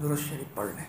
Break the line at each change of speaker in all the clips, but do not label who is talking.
दुरूद शरीफ पढ़ लें.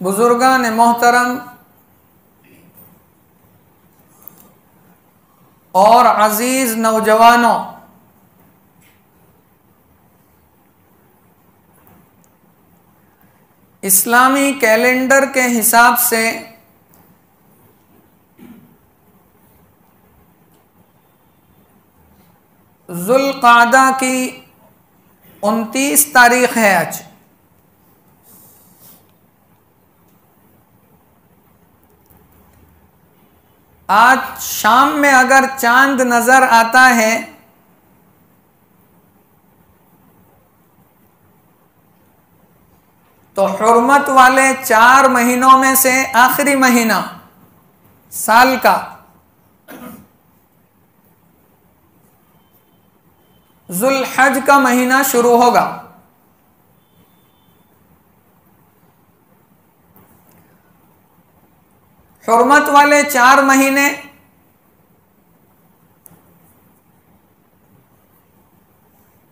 बुजुर्गान मोहतरम और अजीज नौजवानों, इस्लामी कैलेंडर के हिसाब से ज़ुल्क़ादा की 29 तारीख है आज। आज शाम में अगर चांद नजर आता है तो हुर्मत वाले 4 महीनों में से आखिरी महीना साल का ज़ुल्हज का महीना शुरू होगा। हुर्मत वाले 4 महीने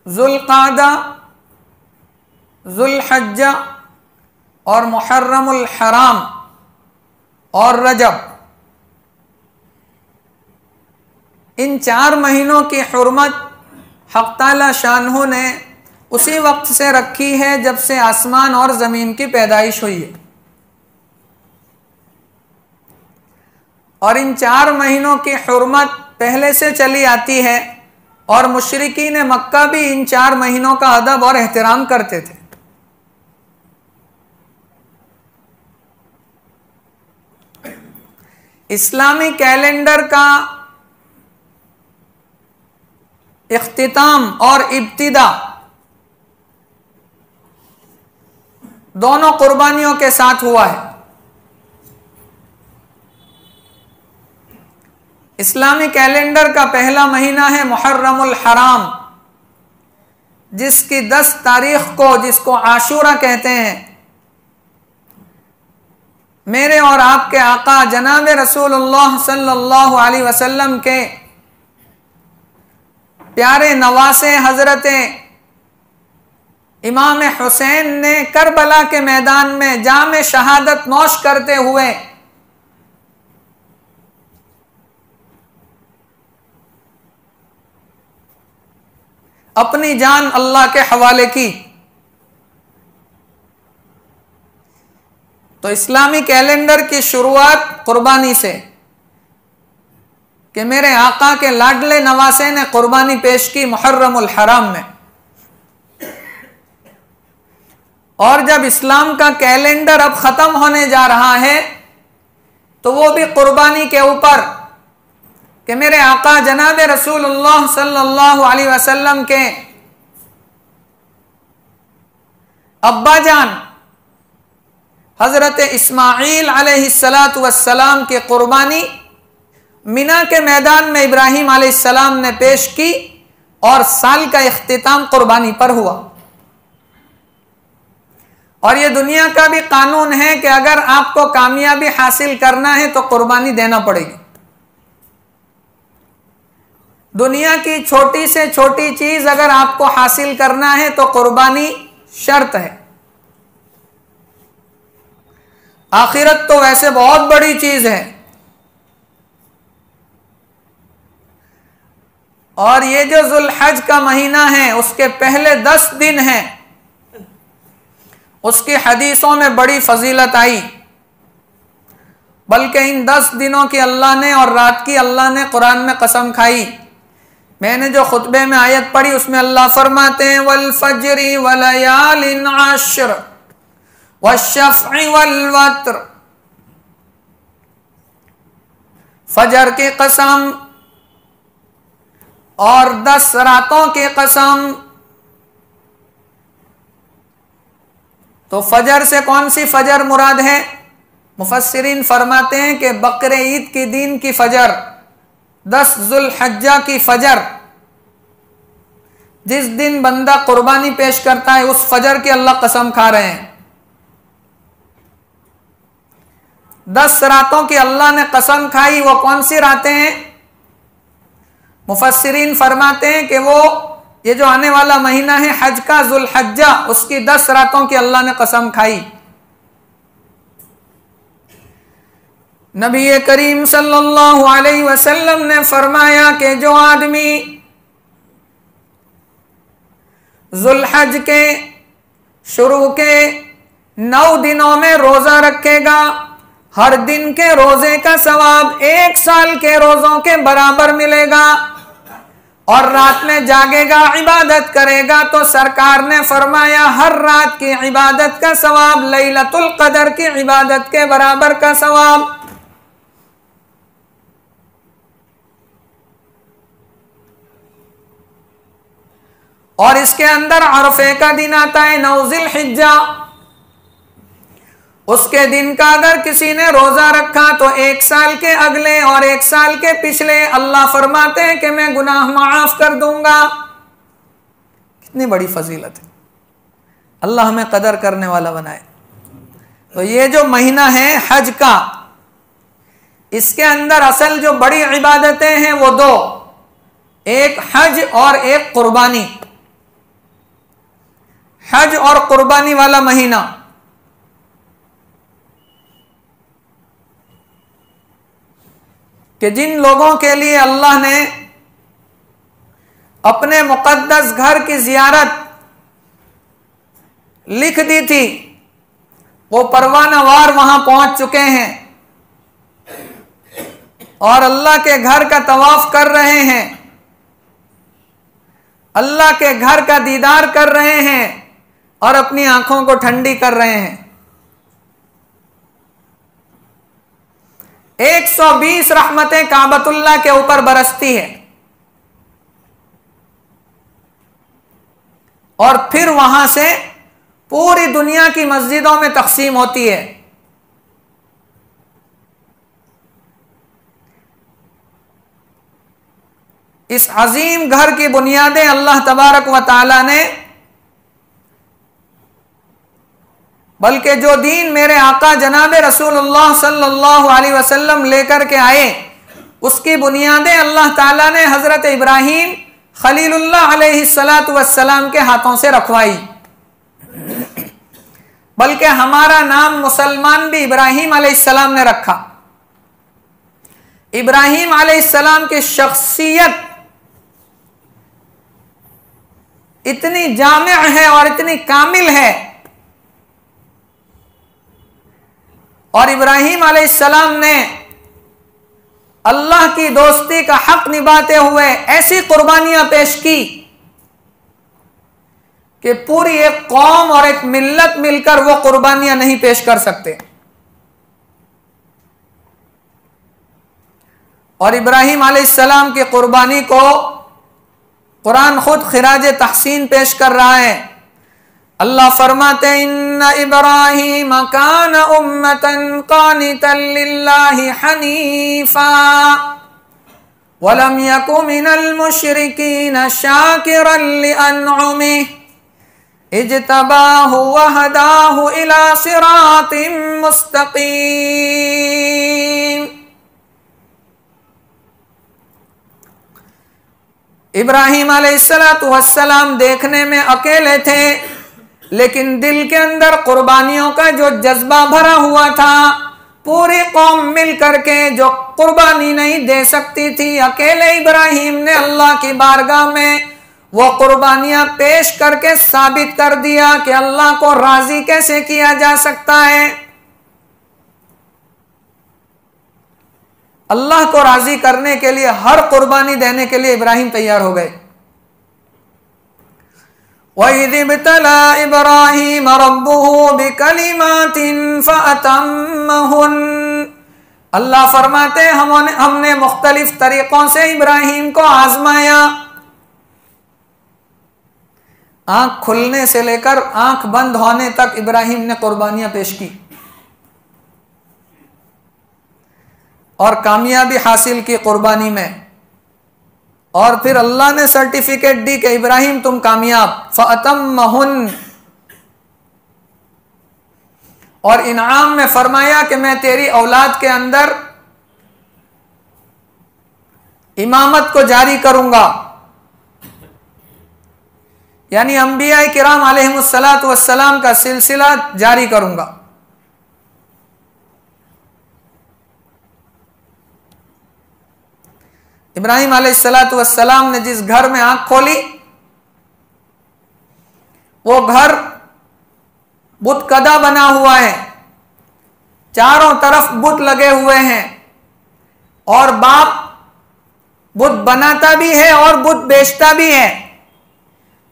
ज़ुल्क़ादा, ज़ुल्हज्जा और मुहर्रमुल हराम और रजब, इन 4 महीनों की हुर्मत हक़ ताला शानहू ने उसी वक्त से रखी है जब से आसमान और ज़मीन की पैदाइश हुई है। और इन 4 महीनों की हुर्मत पहले से चली आती है और मुशरिकीन मक्का भी इन 4 महीनों का अदब और एहतराम करते थे। इस्लामी कैलेंडर का इख्तिताम और इब्तिदा दोनों कुर्बानियों के साथ हुआ है। इस्लामी कैलेंडर का पहला महीना है मुहर्रमुल हराम, जिसकी 10 तारीख को, जिसको आशूरा कहते हैं, मेरे और आपके आका जनाब रसूलुल्लाह सल्लल्लाहु अलैहि वसल्लम के प्यारे नवासे हजरत इमाम हुसैन ने करबला के मैदान में जाम शहादत नोश करते हुए अपनी जान अल्लाह के हवाले की। तो इस्लामी कैलेंडर की शुरुआत कुर्बानी से कि मेरे आका के लाडले नवासे ने कुर्बानी पेश की मुहर्रमुल हराम में। और जब इस्लाम का कैलेंडर अब खत्म होने जा रहा है तो वो भी कुर्बानी के ऊपर कि मेरे आका जनाब रसूलुल्लाह सल्लल्लाहु अलैहि वसल्लम के अब्बा जान हजरत इस्माईल अलैहिस्सलातु वस्सलाम की कुर्बानी मिना के मैदान में इब्राहिम अलैहिस्सलाम ने पेश की और साल का इख्तिताम कुर्बानी पर हुआ। और ये दुनिया का भी कानून है कि अगर आपको कामयाबी हासिल करना है तो कुर्बानी देना पड़ेगी। दुनिया की छोटी से छोटी चीज अगर आपको हासिल करना है तो कुर्बानी शर्त है। आखिरत तो वैसे बहुत बड़ी चीज है, और ये जो जुल्हज का महीना है उसके पहले 10 दिन हैं, उसकी हदीसों में बड़ी फजीलत आई। बल्कि इन 10 दिनों की अल्लाह ने और रात की अल्लाह ने कुरान में कसम खाई। मैंने जो खुतबे में आयत पढ़ी उसमें अल्लाह फरमाते हैं वल फज्री वलयालिन अश्र वश्शफ़्इ वल वत्र, फजर की कसम और 10 रातों की कसम। तो फजर से कौन सी फजर मुराद है? मुफस्सिरीन फरमाते हैं कि बकरे ईद के दिन की फजर, 10 ज़ुल्हज्जा की फजर, जिस दिन बंदा कुर्बानी पेश करता है उस फजर की अल्लाह कसम खा रहे हैं। 10 रातों की अल्लाह ने कसम खाई, वो कौन सी रातें हैं? मुफस्सिरीन फरमाते हैं कि वो ये जो आने वाला महीना है हज का ज़ुल्हज्जा, उसकी 10 रातों की अल्लाह ने कसम खाई। नबी करीम सल्लल्लाहु अलैहि वसल्लम ने फरमाया कि जो आदमी ज़ुल्हज के शुरू के 9 दिनों में रोजा रखेगा, हर दिन के रोजे का सवाब 1 साल के रोजों के बराबर मिलेगा। और रात में जागेगा, इबादत करेगा, तो सरकार ने फरमाया हर रात की इबादत का सवाब लैलतुल क़द्र की इबादत के बराबर का सवाब। और इसके अंदर अरफे का दिन आता है 9 ज़िलहिज्जा, उसके दिन का अगर किसी ने रोजा रखा तो 1 साल के अगले और 1 साल के पिछले अल्लाह फरमाते हैं कि मैं गुनाह माफ कर दूंगा। कितनी बड़ी फजीलत है, अल्लाह हमें कदर करने वाला बनाए। तो ये जो महीना है हज का, इसके अंदर असल जो बड़ी इबादतें हैं वो दो, एक हज और एक कुर्बानी। हज और कुर्बानी वाला महीना, कि जिन लोगों के लिए अल्लाह ने अपने मुकद्दस घर की जियारत लिख दी थी, वो परवानावार वहां पहुंच चुके हैं और अल्लाह के घर का तवाफ कर रहे हैं, अल्लाह के घर का दीदार कर रहे हैं और अपनी आंखों को ठंडी कर रहे हैं। 120 रहमतें काबतुल्लाह के ऊपर बरसती है और फिर वहां से पूरी दुनिया की मस्जिदों में तकसीम होती है। इस अजीम घर की बुनियादें अल्लाह तबारक व तआला ने, बल्कि जो दीन मेरे आका जनाब रसूलुल्लाह सल्लल्लाहु अलैहि वसल्लम लेकर के आए, उसकी बुनियादें अल्लाह ताला ने हजरत इब्राहीम खलीलुल्लाह अलैहिस्सलातु वस्सलाम के हाथों से रखवाई। बल्कि हमारा नाम मुसलमान भी इब्राहीम अलैहिस्सलाम ने रखा। इब्राहीम अलैहिस्सलाम की शख्सियत इतनी जामिअ है और इतनी कामिल है, और इब्राहीम अलैहिस्सलाम ने अल्लाह की दोस्ती का हक निभाते हुए ऐसी कुर्बानियां पेश की कि पूरी एक कौम और एक मिल्लत मिलकर वो कुर्बानियां नहीं पेश कर सकते। और इब्राहीम अलैहिस्सलाम की कुर्बानी को कुरान खुद खिराज तहसीन पेश कर रहा है। अल्लाह फरमाते इन्ना इब्राहीम कान उम्मतन कानितन लिल्लाहि हनीफा वलम यकु मिनल मुशरिकीन शाकिरन लिअनउमिहि इज्तबाहु वहदाहु इला सिरातिम मुस्तकीम। इब्राहीम अलैहिस्सलातु वस्सलाम देखने में अकेले थे, लेकिन दिल के अंदर कुर्बानियों का जो जज्बा भरा हुआ था, पूरी कौम मिल करके जो कुर्बानी नहीं दे सकती थी, अकेले इब्राहीम ने अल्लाह की बारगाह में वो कुर्बानियां पेश करके साबित कर दिया कि अल्लाह को राजी कैसे किया जा सकता है। अल्लाह को राजी करने के लिए हर कुर्बानी देने के लिए इब्राहीम तैयार हो गए। वइज़ इब्तला इब्राहीम रब्बुहु बिकलिमातिन फअतम्महुन। अल्लाह फरमाते हमने मुख्तलिफ तरीकों से इब्राहीम को आजमाया। आंख खुलने से लेकर आंख बंद होने तक इब्राहीम ने कुर्बानियां पेश की और कामयाबी हासिल की कुर्बानी में। और फिर अल्लाह ने सर्टिफिकेट दी कि इब्राहीम तुम कामयाब, फअतम्महुन। और इनाम में फरमाया कि मैं तेरी औलाद के अंदर इमामत को जारी करूंगा, यानी अंबिया किराम अलैहिमुस्सलातु वस्सलाम का सिलसिला जारी करूंगा। इब्राहीम अलैहिस्सलातु वस्सलाम ने जिस घर में आंख खोली, वो घर बुतकदा बना हुआ है, चारों तरफ बुत लगे हुए हैं, और बाप बुत बनाता भी है और बुत बेचता भी है।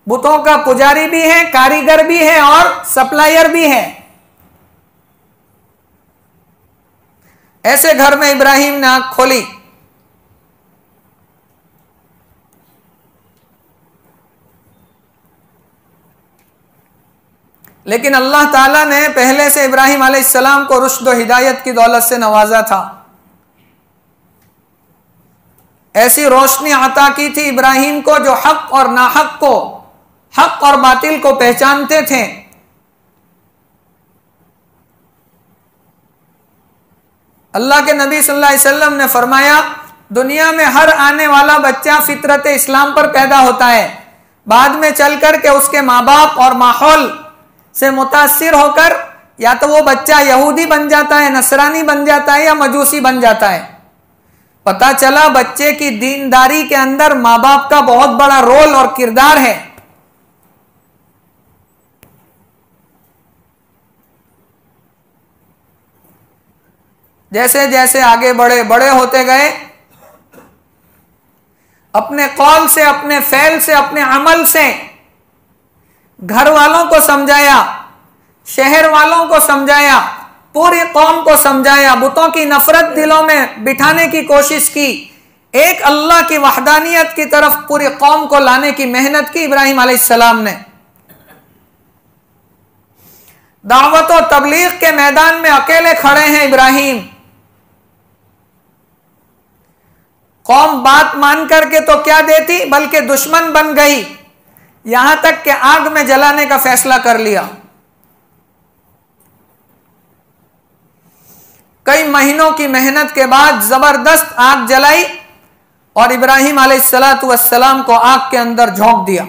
बुतों का पुजारी भी है, कारीगर भी है और सप्लायर भी है। ऐसे घर में इब्राहीम ने आंख खोली। लेकिन अल्लाह ताला ने पहले से इब्राहीम अलैहिस्सलाम को रुश्द व हिदायत की दौलत से नवाजा था। ऐसी रोशनी अता की थी इब्राहीम को, जो हक और नाहक को, हक और बातिल को पहचानते थे। अल्लाह के नबी सल्लल्लाहु अलैहि वसल्लम ने फरमाया, दुनिया में हर आने वाला बच्चा फितरत इस्लाम पर पैदा होता है, बाद में चल कर के उसके माँ बाप और माहौल से मुतासिर होकर या तो वो बच्चा यहूदी बन जाता है, नसरानी बन जाता है, या मजूसी बन जाता है। पता चला बच्चे की दीनदारी के अंदर माँ बाप का बहुत बड़ा रोल और किरदार है। जैसे जैसे आगे बड़े होते गए, अपने कौल से, अपने फेल से, अपने अमल से घर वालों को समझाया, शहर वालों को समझाया, पूरी कौम को समझाया, बुतों की नफरत दिलों में बिठाने की कोशिश की, एक अल्लाह की वहदानियत की तरफ पूरी कौम को लाने की मेहनत की इब्राहिम अलैहिस्सलाम ने। दावत और तबलीग के मैदान में अकेले खड़े हैं इब्राहिम। कौम बात मान करके तो क्या देती, बल्कि दुश्मन बन गई, यहां तक कि आग में जलाने का फैसला कर लिया। कई महीनों की मेहनत के बाद जबरदस्त आग जलाई और इब्राहिम अलैहिस्सलातु वस्सलाम को आग के अंदर झोंक दिया।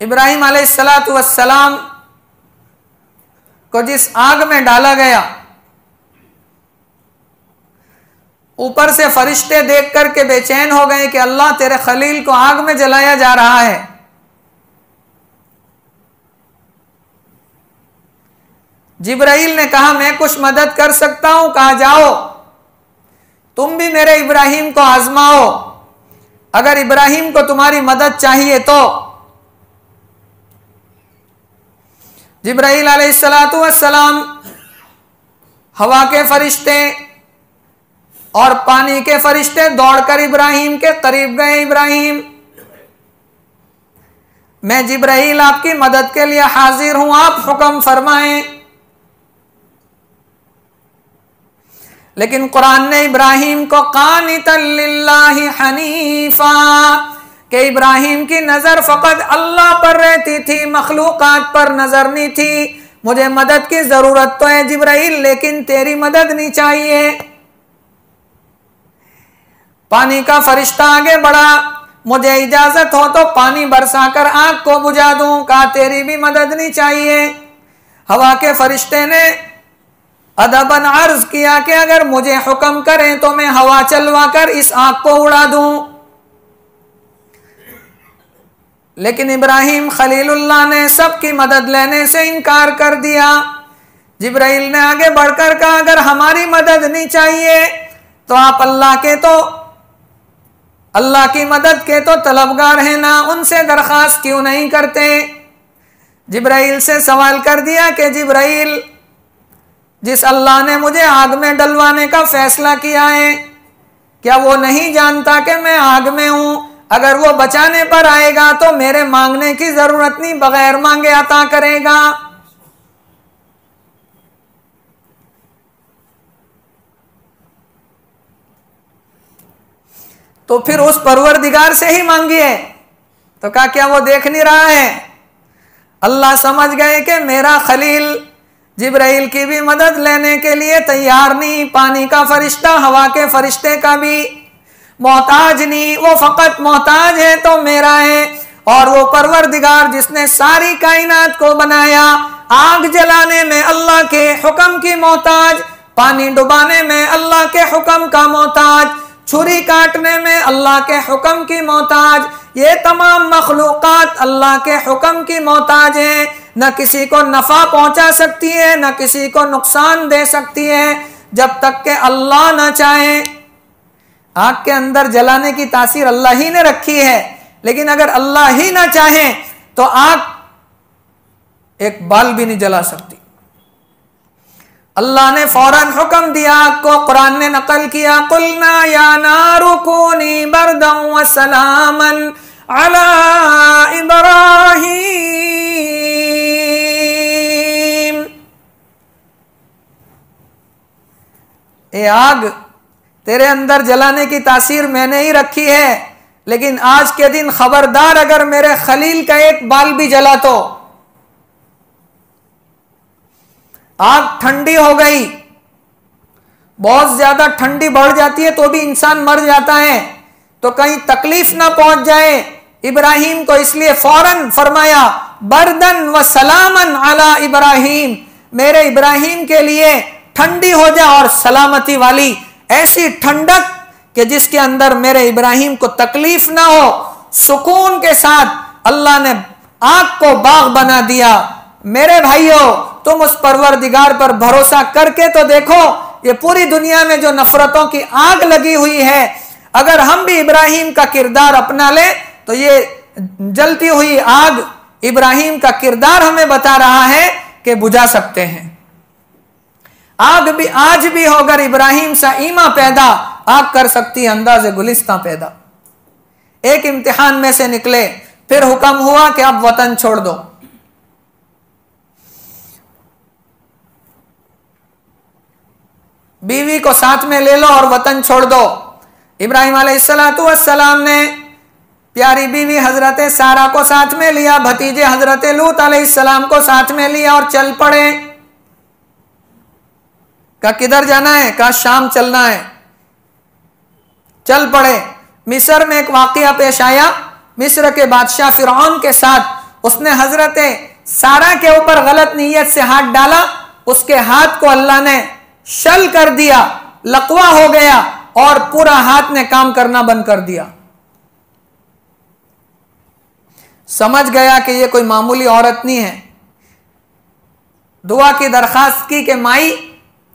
इब्राहिम अलैहिस्सलातु वस्सलाम को जिस आग में डाला गया, ऊपर से फरिश्ते देख करके बेचैन हो गए कि अल्लाह तेरे खलील को आग में जलाया जा रहा है। जिब्राइल ने कहा, मैं कुछ मदद कर सकता हूं। कहा, जाओ तुम भी मेरे इब्राहिम को आजमाओ, अगर इब्राहिम को तुम्हारी मदद चाहिए तो। जिब्राइल अलैहिस्सलातु वस्सलाम, हवा के फरिश्ते और पानी के फरिश्ते दौड़कर इब्राहिम के करीब गए। इब्राहिम, मैं जिब्राइल आपकी मदद के लिए हाजिर हूं, आप हुक्म फरमाएं। लेकिन कुरान ने इब्राहिम को कानितन लिल्लाहि हनीफा, कि इब्राहिम की नजर फकत अल्लाह पर रहती थी, मखलूकात पर नजर नहीं थी। मुझे मदद की जरूरत तो है जिब्राइल, लेकिन तेरी मदद नहीं चाहिए। पानी का फरिश्ता आगे बढ़ा, मुझे इजाजत हो तो पानी बरसाकर आग को बुझा दूं। कहा, तेरी भी मदद नहीं चाहिए। हवा के फरिश्ते ने अदबन अर्ज किया कि अगर मुझे हुक्म करें तो मैं हवा चलवा कर इस आग को उड़ा दूं। लेकिन इब्राहिम खलीलुल्लाह ने सबकी मदद लेने से इनकार कर दिया। जिब्राइल ने आगे बढ़कर कहा, अगर हमारी मदद नहीं चाहिए तो आप अल्लाह की मदद के तो तलबगार हैं ना, उनसे दरखास्त क्यों नहीं करते। जिब्राइल से सवाल कर दिया कि जिब्राइल, जिस अल्लाह ने मुझे आग में डलवाने का फैसला किया है, क्या वो नहीं जानता कि मैं आग में हूं? अगर वो बचाने पर आएगा तो मेरे मांगने की जरूरत नहीं, बगैर मांगे अता करेगा। तो फिर उस परवरदिगार से ही मांगिए। तो कहा, क्या वो देख नहीं रहा है? अल्लाह समझ गए कि मेरा खलील जिब्राइल की भी मदद लेने के लिए तैयार नहीं, पानी का फरिश्ता, हवा के फरिश्ते का भी मोहताज नहीं, वो फकत मोहताज है तो मेरा है। और वो परवरदिगार जिसने सारी कायनात को बनाया, आग जलाने में अल्लाह के हुक्म की मोहताज, पानी डुबाने में अल्लाह के हुक्म का मोहताज, छुरी काटने में अल्लाह के हुक्म की मोहताज, ये तमाम मखलूकात अल्लाह के हुक्म की मोहताज है। न किसी को नफा पहुंचा सकती है, न किसी को नुकसान दे सकती है, जब तक के अल्लाह न चाहे। आग के अंदर जलाने की तासीर अल्लाह ही ने रखी है, लेकिन अगर अल्लाह ही ना चाहे तो आग एक बाल भी नहीं जला सकती। अल्लाह ने फौरन हुक्म दिया आग को। कुरान ने नकल किया, कुलना या नारु कूनी बरदन व सलामन अला इब्राहीम। ए आग, तेरे अंदर जलाने की तासीर मैंने ही रखी है, लेकिन आज के दिन खबरदार, अगर मेरे खलील का एक बाल भी जला तो आग ठंडी हो गई, बहुत ज्यादा ठंडी बढ़ जाती है तो भी इंसान मर जाता है, तो कहीं तकलीफ ना पहुंच जाए इब्राहिम को, इसलिए फौरन फरमाया बरदन व सलामन अला इब्राहिम, मेरे इब्राहिम के लिए ठंडी हो जा और सलामती वाली, ऐसी ठंडक कि जिसके अंदर मेरे इब्राहिम को तकलीफ ना हो। सुकून के साथ अल्लाह ने आग को बाग बना दिया। मेरे भाइयों, तुम उस परवरदिगार पर भरोसा करके तो देखो, ये पूरी दुनिया में जो नफरतों की आग लगी हुई है, अगर हम भी इब्राहिम का किरदार अपना ले तो ये जलती हुई आग इब्राहिम का किरदार हमें बता रहा है कि बुझा सकते हैं। आग भी आज भी हो, अगर इब्राहिम सा ईमा पैदा, आग कर सकती है अंदाज़े गुलिस्तां पैदा। एक इम्तिहान में से निकले, फिर हुक्म हुआ कि अब वतन छोड़ दो। बीवी को साथ में ले लो और वतन छोड़ दो। इब्राहिम अलैहिस्सलातु वस्सलाम ने प्यारी बीवी हजरत सारा को साथ में लिया, भतीजे हजरत लूत अलैहिस्सलाम को साथ में लिया और चल पड़े। कहा किधर जाना है? कहा शाम चलना है। चल पड़े। मिस्र में एक वाकया पेश आया। मिस्र के बादशाह फिरौन के साथ उसने हजरत सारा के ऊपर गलत नीयत से हाथ डाला, उसके हाथ को अल्लाह ने शल कर दिया, लकवा हो गया और पूरा हाथ ने काम करना बंद कर दिया। समझ गया कि ये कोई मामूली औरत नहीं है। दुआ की दरखास्त की कि माई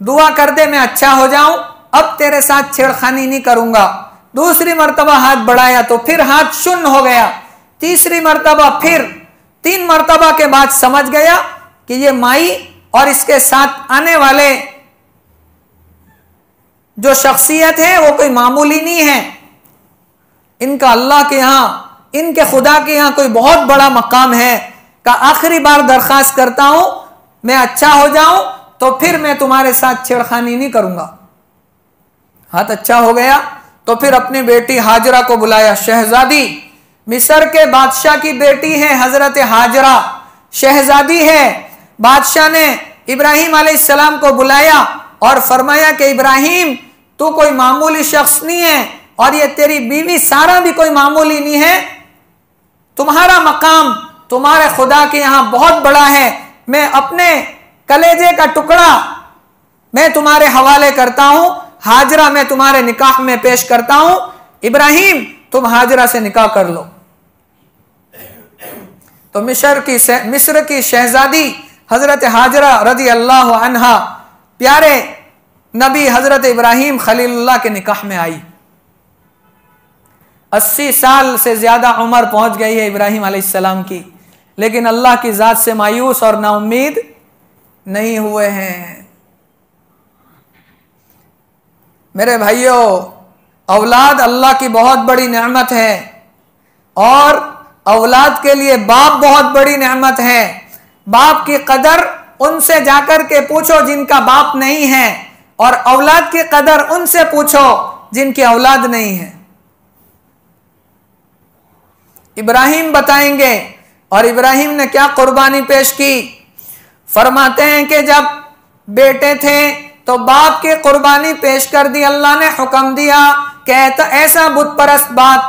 दुआ कर दे मैं अच्छा हो जाऊं, अब तेरे साथ छेड़खानी नहीं करूंगा। दूसरी मर्तबा हाथ बढ़ाया तो फिर हाथ शून्य हो गया। तीसरी मर्तबा, फिर 3 मर्तबा के बाद समझ गया कि ये माई और इसके साथ आने वाले जो शख्सियत है वो कोई मामूली नहीं है। इनका अल्लाह के यहां, इनके खुदा के यहां कोई बहुत बड़ा मकाम है। का आखिरी बार दरखास्त करता हूं, मैं अच्छा हो जाऊं तो फिर मैं तुम्हारे साथ छेड़खानी नहीं करूंगा। हाथ अच्छा हो गया तो फिर अपनी बेटी हाजरा को बुलाया। शहजादी, मिस्र के बादशाह की बेटी है हजरत हाजरा, शहजादी है। बादशाह ने इब्राहिम अलैहिस्सलाम को बुलाया और फरमाया कि इब्राहिम तू कोई मामूली शख्स नहीं है और ये तेरी बीवी सारा भी कोई मामूली नहीं है। तुम्हारा मकाम तुम्हारे खुदा के यहां बहुत बड़ा है। मैं अपने कलेजे का टुकड़ा मैं तुम्हारे हवाले करता हूं। हाजरा मैं तुम्हारे निकाह में पेश करता हूं। इब्राहिम तुम हाजरा से निकाह कर लो। तो मिस्र की शहजादी हजरत हाजरा रदी अल्लाह अन्हा प्यारे नबी हजरत इब्राहिम खलीलुल्लाह के निकाह में आई। 80 साल से ज्यादा उम्र पहुंच गई है इब्राहिम अलैहिस्सलाम की, लेकिन अल्लाह की जात से मायूस और नाउम्मीद नहीं हुए हैं। मेरे भाइयों, औलाद अल्लाह की बहुत बड़ी नेमत है और औलाद के लिए बाप बहुत बड़ी नेमत है। बाप की कदर उनसे जाकर के पूछो जिनका बाप नहीं है, और औलाद की कदर उनसे पूछो जिनकी औलाद नहीं है। इब्राहिम बताएंगे, और इब्राहिम ने क्या कुर्बानी पेश की। फरमाते हैं कि जब बेटे थे तो बाप की कुर्बानी पेश कर दी। अल्लाह ने हुक्म दिया कि ऐसा बुत परस्त बाप,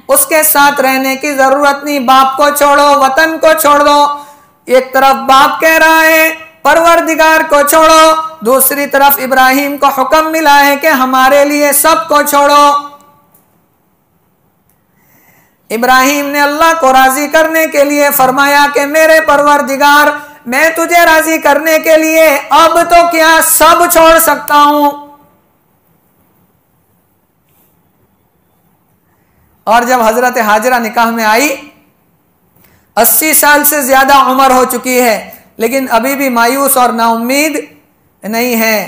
उसके साथ रहने की जरूरत नहीं, बाप को छोड़ो, वतन को छोड़ दो। एक तरफ बाप कह रहा है परवरदिगार को छोड़ो, दूसरी तरफ इब्राहिम को हुक्म मिला है कि हमारे लिए सबको छोड़ो। इब्राहिम ने अल्लाह को राजी करने के लिए फरमाया कि मेरे परवरदिगार, मैं तुझे राजी करने के लिए अब तो क्या सब छोड़ सकता हूं। और जब हजरत हाजरा निकाह में आई, 80 साल से ज्यादा उम्र हो चुकी है, लेकिन अभी भी मायूस और नाउम्मीद नहीं है।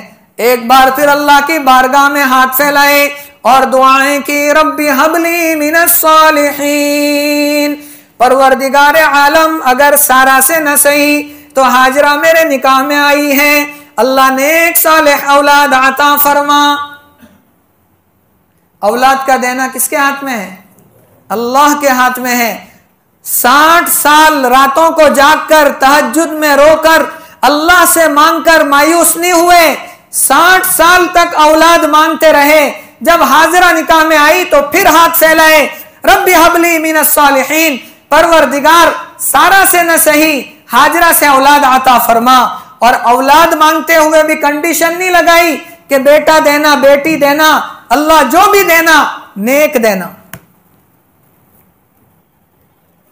एक बार फिर अल्लाह की बारगाह में हाथ फैलाए और दुआएं की, रब्बी हबली मिनस सालिहीन, परवरदिगार आलम अगर सारा से न सही तो हाजरा मेरे निकाह में आई है, अल्लाह ने एक सालेह औलाद अता फरमा। औलाद का देना किसके हाथ में है? अल्लाह के हाथ में है। 60 साल रातों को जागकर तहज्जुद में रोकर अल्लाह से मांगकर मायूस नहीं हुए, 60 साल तक औलाद मांगते रहे। जब हाजिरा निकाह में आई तो फिर हाथ फैलाए, रब्बी हबली मिनस सालिहीन, परवरदिगार सारा से न सही हाजिरा से औलाद अता फरमा। और औलाद मांगते हुए भी कंडीशन नहीं लगाई कि बेटा देना बेटी देना, अल्लाह जो भी देना नेक देना।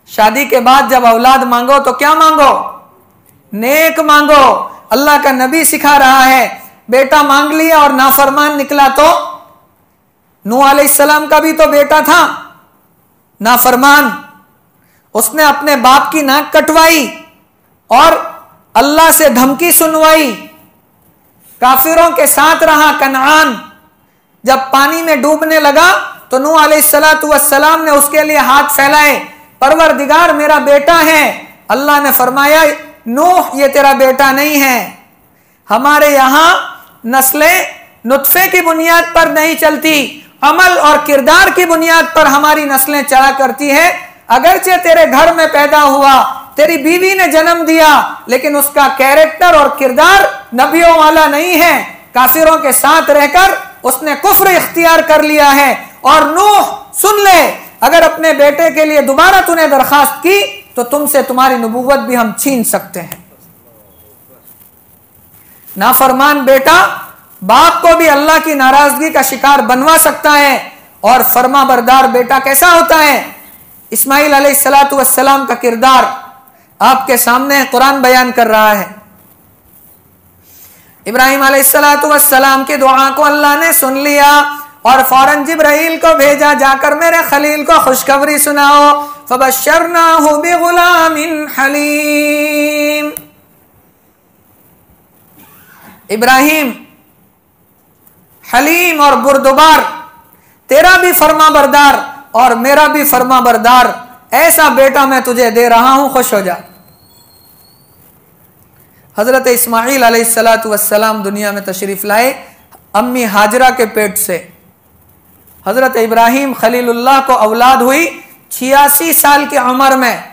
शादी के बाद जब औलाद मांगो तो क्या मांगो? नेक मांगो। अल्लाह का नबी सिखा रहा है, बेटा मांग लिया और नाफरमान निकला तो? नूह अलैहिस्सलाम का भी तो बेटा था नाफरमान, उसने अपने बाप की नाक कटवाई और अल्लाह से धमकी सुनवाई, काफिरों के साथ रहा कनान। जब पानी में डूबने लगा तो नूह अलैहिस्सलाम ने उसके लिए हाथ फैलाए, परवरदिगार मेरा बेटा है। अल्लाह ने फरमाया, नूह ये तेरा बेटा नहीं है, हमारे यहां नस्लें नुत्फे की बुनियाद पर नहीं चलती, अमल और किरदार की बुनियाद पर हमारी नस्लें चला करती है। अगरचे तेरे घर में पैदा हुआ, तेरी बीवी ने जन्म दिया, लेकिन उसका कैरेक्टर और किरदार नबियों वाला नहीं है। काफिरों के साथ रहकर उसने कुफ्र इख्तियार कर लिया है। और नूह सुन ले, अगर अपने बेटे के लिए दोबारा तूने दरखास्त की तो तुमसे तुम्हारी नबूवत भी हम छीन सकते हैं। नाफरमान बेटा बाप को भी अल्लाह की नाराजगी का शिकार बनवा सकता है। और फर्मा बरदार बेटा कैसा होता है? इस्माइल अलैहिस्सलातु वस्सलाम का किरदार आपके सामने कुरान बयान कर रहा है। इब्राहिम अलैहिस्सलातु वस्सलाम की दुआ को अल्लाह ने सुन लिया और फौरन जिब्राइल को भेजा, जाकर मेरे खलील को खुशखबरी सुनाओ। फबश्शरनाहु बिगुलामिन हलीम। इब्राहिम हलीम और बुरदुबार, तेरा भी फर्मा बरदार और मेरा भी फर्मा बरदार, ऐसा बेटा मैं तुझे दे रहा हूं, खुश हो जा। हजरत इस्माइल अलैहिस्सलातु वस्सलाम दुनिया में तशरीफ लाए अम्मी हाजरा के पेट से। हजरत इब्राहिम खलीलुल्लाह को औलाद हुई 86 साल की उम्र में।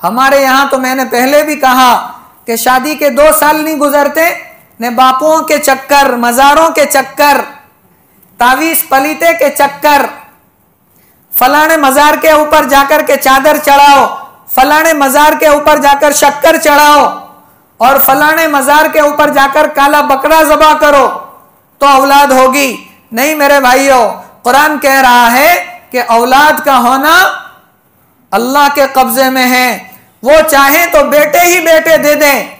हमारे यहां तो मैंने पहले भी कहा कि शादी के 2 साल नहीं गुजरते ने बापुओं के चक्कर, मजारों के चक्कर, तावीज पलीते के चक्कर, फलाने मजार के ऊपर जाकर के चादर चढ़ाओ, फलाने मजार के ऊपर जाकर शक्कर चढ़ाओ और फलाने मजार के ऊपर जाकर काला बकरा ज़बा करो तो औलाद होगी। नहीं मेरे भाइयों, कुरान कह रहा है कि औलाद का होना अल्लाह के कब्जे में है। वो चाहे तो बेटे ही बेटे दे दें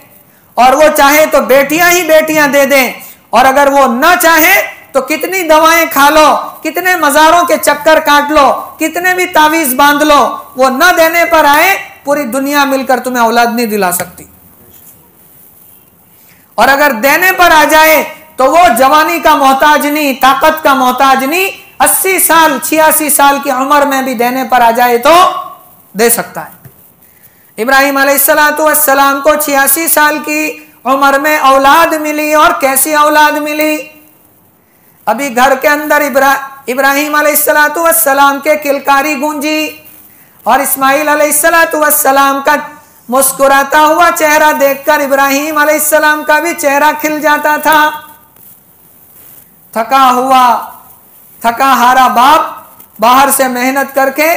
और वो चाहे तो बेटियां ही बेटियां दे दें, और अगर वो ना चाहे तो कितनी दवाएं खा लो, कितने मजारों के चक्कर काट लो, कितने भी तावीज बांध लो, वो न देने पर आए पूरी दुनिया मिलकर तुम्हें औलाद नहीं दिला सकती। और अगर देने पर आ जाए तो वो जवानी का मोहताज नहीं, ताकत का मोहताज नहीं, 80 साल 86 साल की उम्र में भी देने पर आ जाए तो दे सकता है। इब्राहिम अलैहिस्सलातु वस्सलाम को 86 साल की उम्र में औलाद मिली। और कैसी औलाद मिली? अभी घर के अंदर इब्राहिम अलैहिस्सलातु वस्सलाम के किलकारी गूंजी और इस्माइल अलैहिस्सलातु वस्सलाम का मुस्कुराता हुआ चेहरा देखकर इब्राहिम अलैहिस्सलाम का भी चेहरा खिल जाता था। थका हुआ थका हारा बाप बाहर से मेहनत करके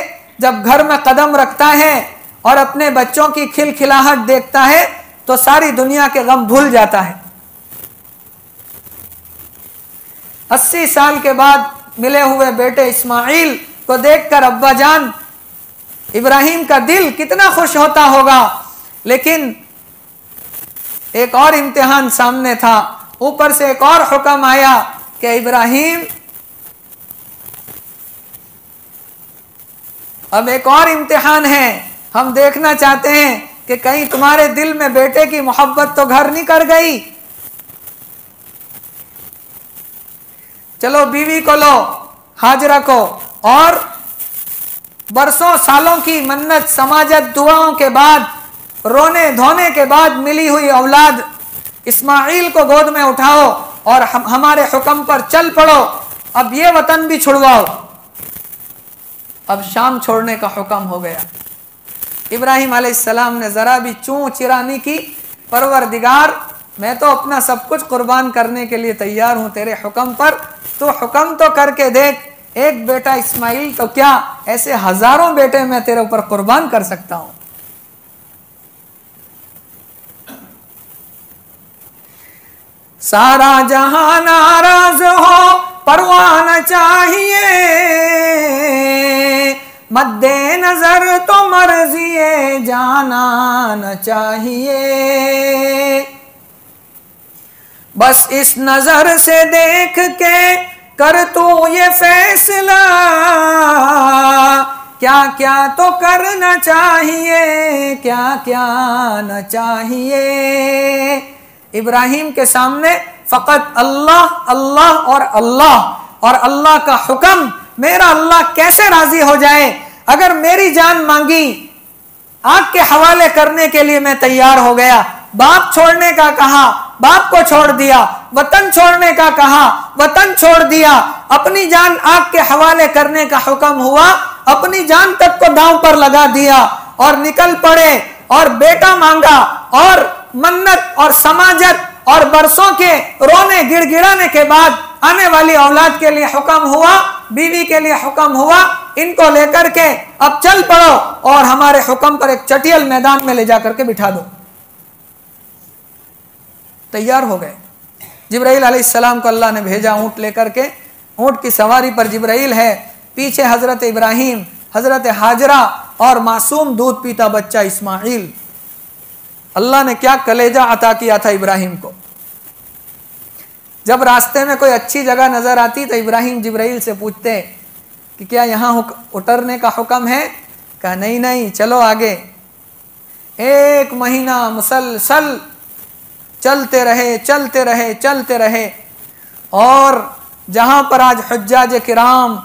जब घर में कदम रखता है और अपने बच्चों की खिलखिलाहट देखता है तो सारी दुनिया के गम भूल जाता है। 80 साल के बाद मिले हुए बेटे इस्माइल को देखकर अब्बा जान इब्राहिम का दिल कितना खुश होता होगा। लेकिन एक और इम्तिहान सामने था। ऊपर से एक और हुक्म आया कि इब्राहिम, अब एक और इम्तिहान है। हम देखना चाहते हैं कि कहीं तुम्हारे दिल में बेटे की मोहब्बत तो घर नहीं कर गई। चलो बीवी को लो, हाजरा को, और बरसों सालों की मन्नत समाजत दुआओं के बाद, रोने धोने के बाद मिली हुई औलाद इस्माइल को गोद में उठाओ और हमारे हुक्म पर चल पड़ो। अब ये वतन भी छुड़वाओ। अब शाम छोड़ने का हुक्म हो गया। इब्राहिम अलैहिस्सलाम ने जरा भी चूं चिरानी की, परवरदिगार मैं तो अपना सब कुछ कुर्बान करने के लिए तैयार हूं तेरे हुक्म पर, तो हुक्म तो करके देख, एक बेटा इस्माइल तो क्या ऐसे हजारों बेटे मैं तेरे ऊपर कुर्बान कर सकता हूं। सारा जहां नाराज हो परवाह न चाहिए, मद्दे नजर तो मर्जिए जाना न चाहिए। बस इस नजर से देख के कर तू ये फैसला, क्या क्या तो करना चाहिए, क्या क्या न चाहिए। इब्राहिम के सामने फकत अल्लाह अल्लाह और अल्लाह, और अल्लाह का हुक्म, मेरा अल्लाह कैसे राजी हो जाए। अगर मेरी जान मांगी आग के हवाले करने के लिए मैं तैयार हो गया, बाप छोड़ने का कहा बाप को छोड़ दिया, वतन छोड़ने का कहा वतन छोड़ दिया, अपनी जान आग के हवाले करने का हुक्म हुआ, अपनी जान तक को दांव पर लगा दिया और निकल पड़े और बेटा मांगा, और मन्नत और समाजत और बरसों के रोने गिड़गिड़ाने के बाद आने वाली औलाद के लिए हुक्म हुआ, बीवी के लिए हुक्म हुआ, इनको लेकर के अब चल पड़ो और हमारे हुक्म पर एक चटियल मैदान में ले जाकर के बिठा दो। तैयार हो गए। जिब्राइल अलैहिस्सलाम को अल्लाह ने भेजा ऊंट लेकर के, ऊंट की सवारी पर जिब्राइल है, पीछे हजरत इब्राहिम, हजरत हाजरा और मासूम दूध पीता बच्चा इस्माइल। अल्लाह ने क्या कलेजा अता किया था इब्राहिम को। जब रास्ते में कोई अच्छी जगह नजर आती तो इब्राहिम जिब्राइल से पूछते कि क्या यहाँ उतरने का हुक्म है। कहा नहीं नहीं चलो आगे। 1 महीना मुसलसल चलते रहे चलते रहे चलते रहे, और जहां पर आज हुज्जाज किराम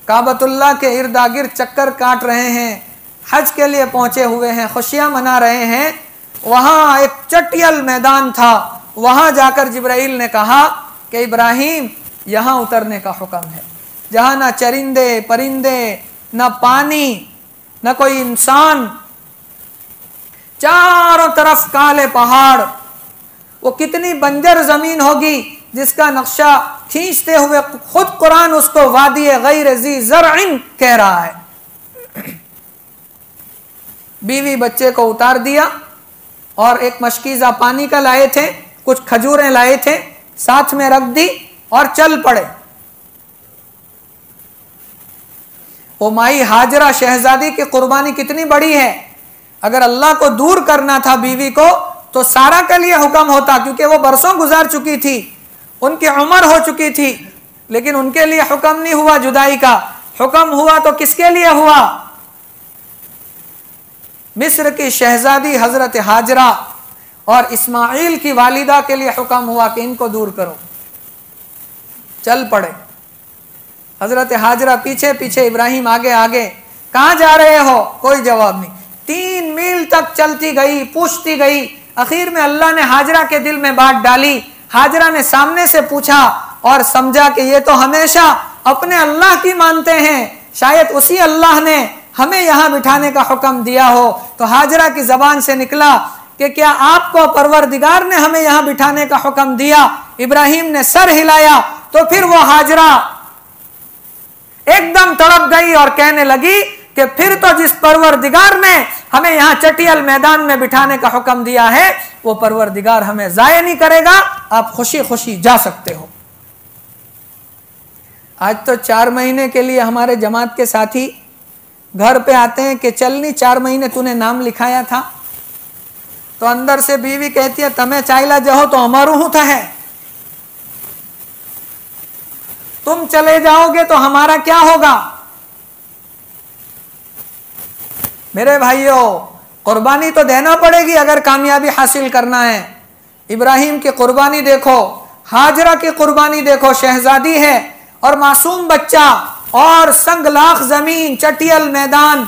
काबतुल्लाह के इर्दा गिर्द चक्कर काट रहे हैं, हज के लिए पहुंचे हुए हैं, खुशियां मना रहे हैं, वहां एक चटियल मैदान था। वहां जाकर जिब्राइल ने कहा कि इब्राहिम यहां उतरने का हुक्म है, जहां ना चरिंदे परिंदे, ना पानी, ना कोई इंसान, चारों तरफ काले पहाड़। वो कितनी बंजर जमीन होगी जिसका नक्शा खींचते हुए खुद कुरान उसको वादी गैर ज़ी ज़रअन कह रहा है। बीवी बच्चे को उतार दिया और एक मशकीज़ा पानी का लाए थे, कुछ खजूरें लाए थे, साथ में रख दी और चल पड़े। वो माई हाजरा शहजादी की कुर्बानी कितनी बड़ी है। अगर अल्लाह को दूर करना था बीवी को तो सारा के लिए हुक्म होता, क्योंकि वो बरसों गुजार चुकी थी, उनकी उम्र हो चुकी थी, लेकिन उनके लिए हुक्म नहीं हुआ जुदाई का। हुक्म हुआ तो किसके लिए हुआ? मिस्र की शहजादी हजरत हाजरा और इस्माइल की वालिदा के लिए हुक्म हुआ कि इनको दूर करो। चल पड़े। हजरत हाजरा पीछे पीछे, इब्राहिम आगे आगे। कहां जा रहे हो? कोई जवाब नहीं। 3 मील तक चलती गई, पूछती गई। आखिर में अल्लाह ने हाजरा के दिल में बात डाली। हाजरा ने सामने से पूछा और समझा कि ये तो हमेशा अपने अल्लाह की मानते हैं, शायद उसी अल्लाह ने हमें यहाँ बिठाने का हुक्म दिया हो। तो हाजरा की जबान से निकला कि क्या आपको परवरदिगार ने हमें यहाँ बिठाने का हुक्म दिया? इब्राहिम ने सर हिलाया तो फिर वो हाजरा एकदम तड़प गई और कहने लगी कि फिर तो जिस परवरदिगार ने हमें यहाँ चटियल मैदान में बिठाने का हुक्म दिया है, वो परवरदिगार हमें जाया नहीं करेगा, आप खुशी खुशी जा सकते हो। आज तो 4 महीने के लिए हमारे जमात के साथी घर पे आते हैं कि चलनी 4 महीने तूने नाम लिखाया था, तो अंदर से बीवी कहती है तमें चाइला जहो तो हमारू हूं था है, तुम चले जाओगे तो हमारा क्या होगा? मेरे भाइयों, कुर्बानी तो देना पड़ेगी अगर कामयाबी हासिल करना है। इब्राहिम की कुर्बानी देखो, हाजरा की कुर्बानी देखो, शहजादी है और मासूम बच्चा, और संगलाख जमीन, चटियल मैदान,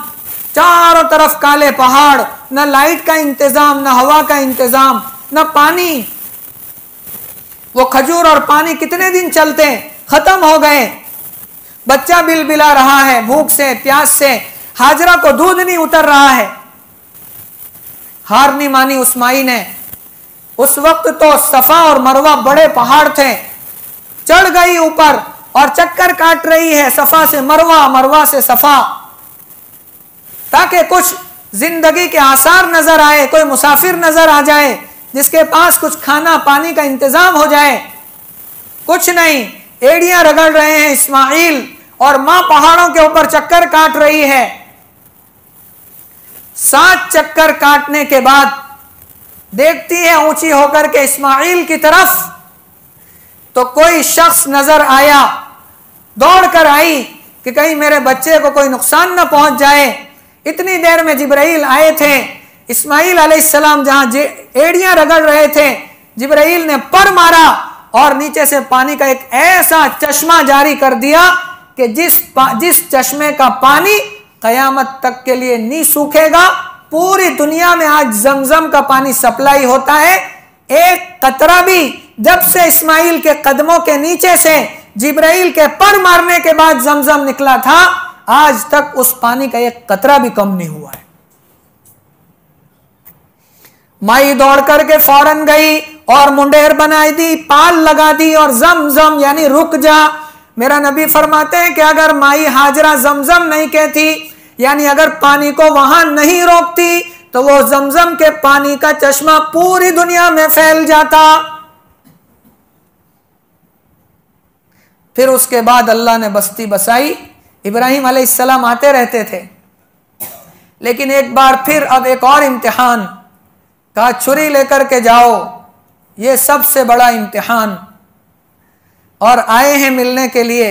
चारों तरफ काले पहाड़, न लाइट का इंतजाम, न हवा का इंतजाम, न पानी। वो खजूर और पानी कितने दिन चलते, खत्म हो गए। बच्चा बिलबिला रहा है भूख से प्यास से, हाजरा को दूध नहीं उतर रहा है। हार नहीं मानी उस माई ने। उस वक्त तो सफा और मरवा बड़े पहाड़ थे, चढ़ गई ऊपर और चक्कर काट रही है सफा से मरवा, मरवा से सफा, ताकि कुछ जिंदगी के आसार नजर आए, कोई मुसाफिर नजर आ जाए जिसके पास कुछ खाना पानी का इंतजाम हो जाए। कुछ नहीं, एड़ियां रगड़ रहे हैं इस्माइल और मां पहाड़ों के ऊपर चक्कर काट रही है। 7 चक्कर काटने के बाद देखती है ऊंची होकर के इस्माइल की तरफ, तो कोई शख्स नजर आया, दौड़कर आई कि कहीं मेरे बच्चे को कोई नुकसान न पहुंच जाए। इतनी देर में जिब्राइल आए थे। इस्माइल अलैहिस्सलाम जहां एड़ियां रगड़ रहे थे, जिब्राइल ने पर मारा और नीचे से पानी का एक ऐसा चश्मा जारी कर दिया कि जिस चश्मे का पानी कयामत तक के लिए नहीं सूखेगा। पूरी दुनिया में आज जमजम का पानी सप्लाई होता है। एक कतरा भी जब से इस्माइल के कदमों के नीचे से जिब्राइल के पर मारने के बाद जमजम निकला था, आज तक उस पानी का एक कतरा भी कम नहीं हुआ है। माई दौड़ करके फौरन गई और मुंडेर बनाई दी, पाल लगा दी और जमजम यानी रुक जा। मेरा नबी फरमाते हैं कि अगर माई हाजरा जमजम नहीं कहती, यानी अगर पानी को वहां नहीं रोकती, तो वो जमजम के पानी का चश्मा पूरी दुनिया में फैल जाता। फिर उसके बाद अल्लाह ने बस्ती बसाई। इब्राहिम अलैहिस्सलाम आते रहते थे, लेकिन एक बार फिर अब एक और इम्तिहान, कहा छुरी लेकर के जाओ, ये सबसे बड़ा इम्तिहान। और आए हैं मिलने के लिए।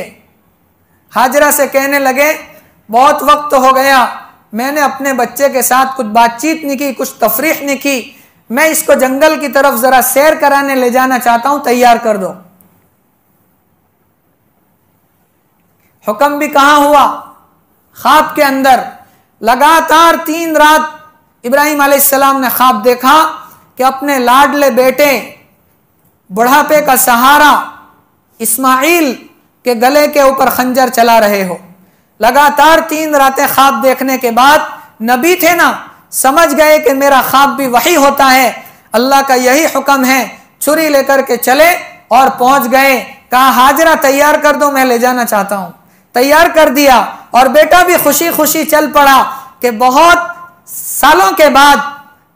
हाजरा से कहने लगे बहुत वक्त हो गया, मैंने अपने बच्चे के साथ कुछ बातचीत नहीं की, कुछ तफरीह नहीं की, मैं इसको जंगल की तरफ जरा सैर कराने ले जाना चाहता हूं, तैयार कर दो। हुक्म भी कहां हुआ, ख्वाब के अंदर। लगातार 3 रात इब्राहिम अलैहिस्सलाम ने ख्वाब देखा कि अपने लाडले बेटे, बुढ़ापे का सहारा इस्माइल के गले के ऊपर खंजर चला रहे हो। लगातार 3 रातें ख्वाब देखने के बाद नबी थे ना, समझ गए कि मेरा ख्वाब भी वही होता है, अल्लाह का यही हुक्म है। छुरी लेकर के चले और पहुंच गए। कहा हाजरा तैयार कर दो, मैं ले जाना चाहता हूं। तैयार कर दिया और बेटा भी खुशी खुशी चल पड़ा कि बहुत सालों के बाद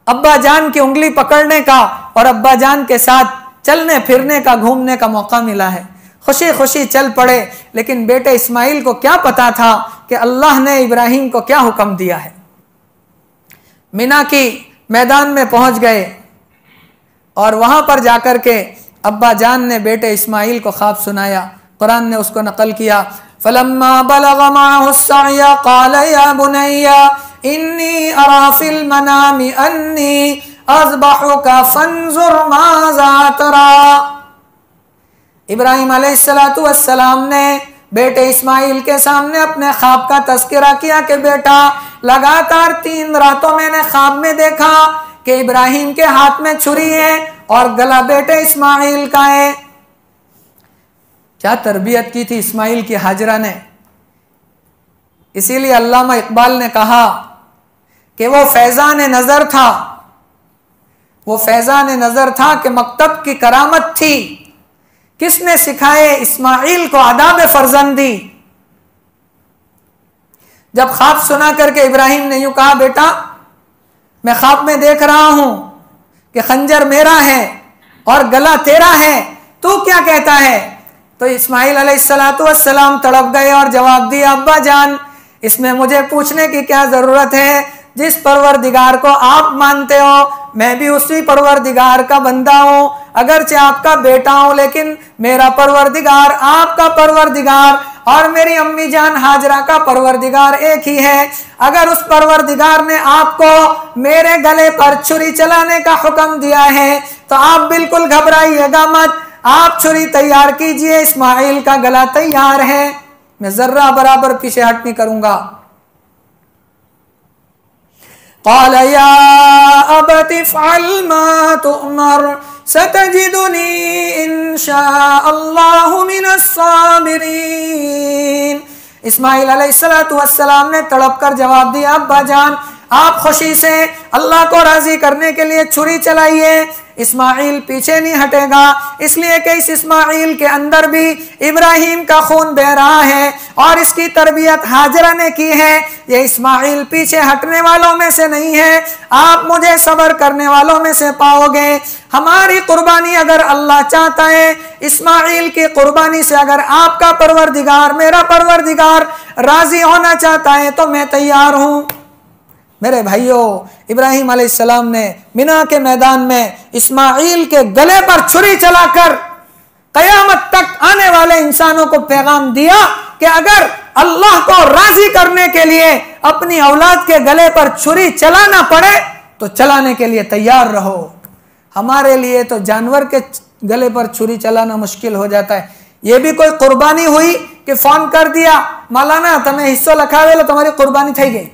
अब्बा जान की उंगली पकड़ने का और अब्बा जान के साथ चलने फिरने का, घूमने का मौका मिला है। खुशी खुशी चल पड़े। लेकिन बेटे इस्माइल को क्या पता था कि अल्लाह ने इब्राहिम को क्या हुक्म दिया है। मिना की मैदान में पहुंच गए और वहां पर जाकर के अब्बा जान ने बेटे इस्माइल को ख्वाब सुनाया। कुरान ने उसको नकल किया। फलम्मा बलग माअहु अस्सअय क़ाल या बुनय्या इन्नी अरा फिल मनामि अन्नी अज़बहुका फंजुर माज़ा तरा। इब्राहिम अलैहिस्सलातु वस्सलाम ने बेटे इस्माइल के सामने अपने ख्वाब का तज़किरा किया कि बेटा लगातार 3 रातों मैंने ख्वाब में देखा कि इब्राहिम के हाथ में छुरी है और गला बेटे इस्माइल का है। क्या तरबियत की थी इस्माइल की हाजरा ने। इसीलिए अल्लामा इकबाल ने कहा कि वो फैजान नजर था, वो फैजान नजर था कि मकतब की करामत थी। किसने सिखाए इस्माइल को आदाब फर्जंदी। जब ख्वाब सुना करके इब्राहिम ने यूं कहा बेटा मैं ख्वाब में देख रहा हूं कि खंजर मेरा है और गला तेरा है, तू क्या कहता है। तो इस्माइल अलैहिस्सलातु वस्सलाम तड़प गए और जवाब दिया अब्बा जान इसमें मुझे पूछने की क्या जरूरत है। जिस परवरदिगार को आप मानते हो मैं भी उसी परवरदिगार का बंदा हूं। अगरचे आपका बेटा हूं लेकिन मेरा परवरदिगार आपका परवरदिगार और मेरी अम्मी जान हाजरा का परवरदिगार एक ही है। अगर उस परवरदिगार ने आपको मेरे गले पर छुरी चलाने का हुक्म दिया है तो आप बिल्कुल घबराइएगा मत, आप छुरी तैयार कीजिए, इस्माइल का गला तैयार है, मैं जर्रा बराबर पीछे हट नहीं करूंगा। क़ाल या अबति फ़अल मा तुअमर सतजिदुनी इंशाअल्लाहु मिनस साबिरीन। इस्माइल अलैहिस्सलातु वस्सलाम ने तड़प कर जवाब दिया, अब्बा जान आप खुशी से अल्लाह को राजी करने के लिए छुरी चलाइए। इस्माइल पीछे नहीं हटेगा, इसलिए कि इस इस्माइल के अंदर भी इब्राहिम का खून बह रहा है और इसकी तरबियत हाजरा ने की है। ये इस्माइल पीछे हटने वालों में से नहीं है, आप मुझे सब्र करने वालों में से पाओगे। हमारी कुर्बानी अगर अल्लाह चाहता है, इस्माइल की कुर्बानी से अगर आपका परवरदिगार, मेरा परवरदिगार राजी होना चाहता है तो मैं तैयार हूं। मेरे भाइयों, इब्राहिम अलैहिस्सलाम ने मिना के मैदान में इस्माइल के गले पर छुरी चलाकर कयामत तक आने वाले इंसानों को पैगाम दिया कि अगर अल्लाह को राजी करने के लिए अपनी औलाद के गले पर छुरी चलाना पड़े तो चलाने के लिए तैयार रहो। हमारे लिए तो जानवर के गले पर छुरी चलाना मुश्किल हो जाता है। ये भी कोई कुर्बानी हुई कि फोन कर दिया, मौलाना तमें हिस्सो लखावेलो, तुम्हारी कुर्बानी थई गई।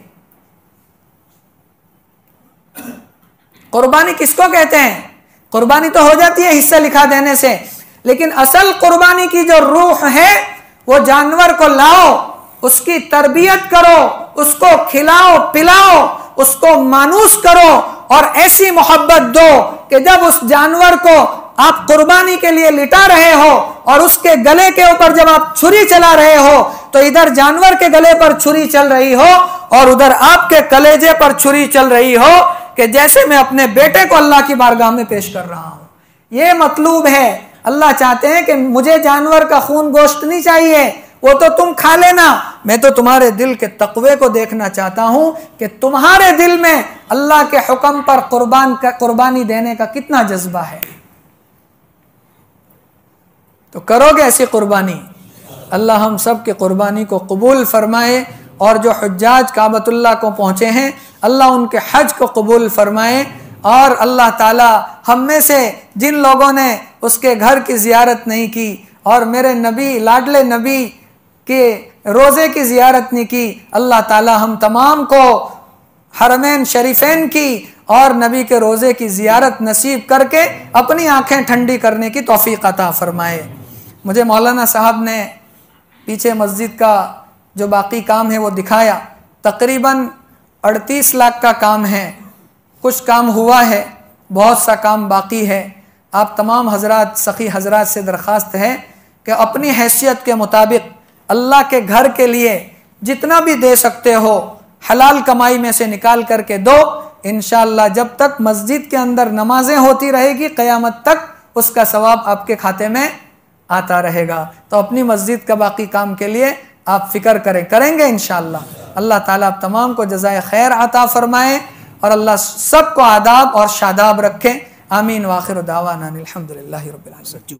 कुर्बानी किसको कहते हैं? कुर्बानी तो हो जाती है हिस्सा लिखा देने से, लेकिन असल कुर्बानी की जो रूह है वो जानवर को लाओ, उसकी तरबियत करो, उसको खिलाओ पिलाओ, उसको मानूस करो और ऐसी मोहब्बत दो कि जब उस जानवर को आप कुर्बानी के लिए लिटा रहे हो और उसके गले के ऊपर जब आप छुरी चला रहे हो तो इधर जानवर के गले पर छुरी चल रही हो और उधर आपके कलेजे पर छुरी चल रही हो कि जैसे मैं अपने बेटे को अल्लाह की बारगाह में पेश कर रहा हूं। ये मतलूब है। अल्लाह चाहते हैं कि मुझे जानवर का खून गोश्त नहीं चाहिए, वो तो तुम खा लेना, मैं तो तुम्हारे दिल के तकवे को देखना चाहता हूं कि तुम्हारे दिल में अल्लाह के हुक्म पर कुर्बानी देने का कितना जज्बा है। तो करोगे ऐसी कुर्बानी? अल्लाह हम सब की कुर्बानी को कबूल फरमाए और जो हुज्जाज काबतुल्लाह को पहुँचे हैं अल्लाह उनके हज को कबूल फरमाए और अल्लाह ताला हम में से जिन लोगों ने उसके घर की ज़ियारत नहीं की और मेरे नबी, लाडले नबी के रोज़े की ज़ियारत नहीं की, अल्लाह ताला हम तमाम को हरमैन शरीफैन की और नबी के रोज़े की ज़ियारत नसीब करके अपनी आँखें ठंडी करने की तौफीक अता फरमाए। मुझे मौलाना साहब ने पीछे मस्जिद का जो बाकी काम है वो दिखाया। तकरीबन 38 लाख का काम है, कुछ काम हुआ है, बहुत सा काम बाकी है। आप तमाम हजरात, सखी हजरात से दरख्वास्त है कि अपनी हैसियत के मुताबिक अल्लाह के घर के लिए जितना भी दे सकते हो हलाल कमाई में से निकाल करके दो। इंशाअल्लाह जब तक मस्जिद के अंदर नमाजें होती रहेगी क़यामत तक उसका सवाब आपके खाते में आता रहेगा। तो अपनी मस्जिद का बाकी काम के लिए आप फिक्र करेंगे इंशाअल्लाह। अल्लाह ताला आप तमाम को जज़ाए खैर अता फरमाए और अल्लाह सबको आदाब और शादाब रखे। आमीन। वाखिर दावाना अनिल हम्दुलिल्लाहि रब्बिल आलमीन।